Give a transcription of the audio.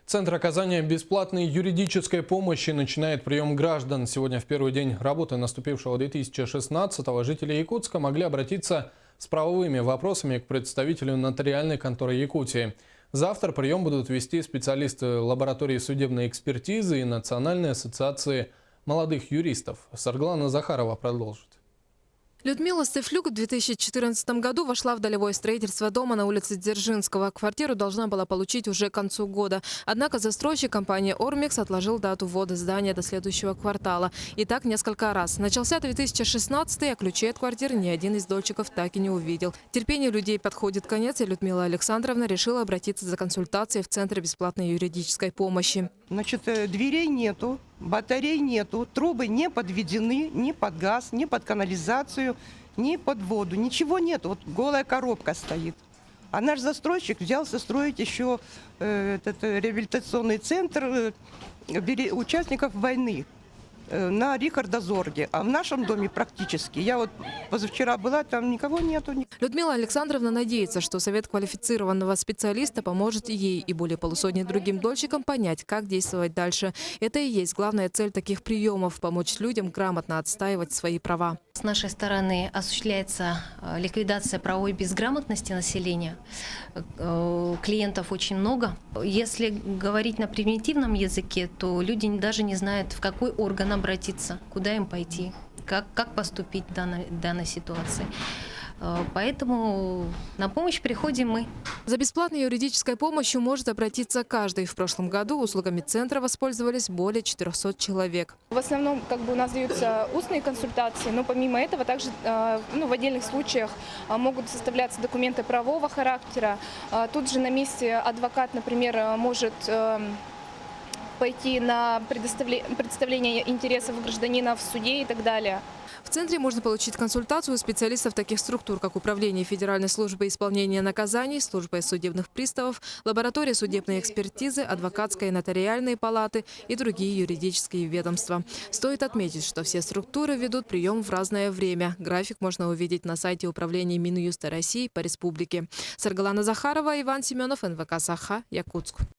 Центр оказания бесплатной юридической помощи начинает прием граждан. Сегодня, в первый день работы наступившего 2016-го, жители Якутска могли обратиться с правовыми вопросами к представителю нотариальной конторы Якутии. Завтра прием будут вести специалисты лаборатории судебной экспертизы и Национальной ассоциации молодых юристов. Сарглана Захарова продолжит. Людмила Стефлюк в 2014 году вошла в долевое строительство дома на улице Дзержинского. Квартиру должна была получить уже к концу года. Однако застройщик компании «Ормикс» отложил дату ввода здания до следующего квартала. И так несколько раз. Начался 2016-й, а ключей от квартиры ни один из дольщиков так и не увидел. Терпению людей подходит конец, и Людмила Александровна решила обратиться за консультацией в Центр бесплатной юридической помощи. Значит, дверей нету, батарей нету, трубы не подведены ни под газ, ни под канализацию, ни под воду. Ничего нет, вот голая коробка стоит. А наш застройщик взялся строить еще этот реабилитационный центр участников войны на Рихарда Зорге. А в нашем доме практически. Я вот позавчера была, там никого нету. Людмила Александровна надеется, что совет квалифицированного специалиста поможет ей и более полусотни другим дольщикам понять, как действовать дальше. Это и есть главная цель таких приемов – помочь людям грамотно отстаивать свои права. С нашей стороны осуществляется ликвидация правовой безграмотности населения. Клиентов очень много. Если говорить на примитивном языке, то люди даже не знают, в какой орган обратиться, куда им пойти, как поступить в данной ситуации. Поэтому на помощь приходим мы. За бесплатной юридической помощью может обратиться каждый. В прошлом году услугами центра воспользовались более 400 человек. В основном у нас даются устные консультации, но помимо этого также в отдельных случаях могут составляться документы правового характера. Тут же на месте адвокат, например, может пойти на представление интересов гражданина в суде и так далее. В центре можно получить консультацию у специалистов таких структур, как Управление Федеральной службы исполнения наказаний, Служба судебных приставов, Лаборатория судебной экспертизы, Адвокатская и нотариальные палаты и другие юридические ведомства. Стоит отметить, что все структуры ведут прием в разное время. График можно увидеть на сайте Управления Минюста России по республике. Сарглана Захарова, Иван Семенов, НВК Саха, Якутск.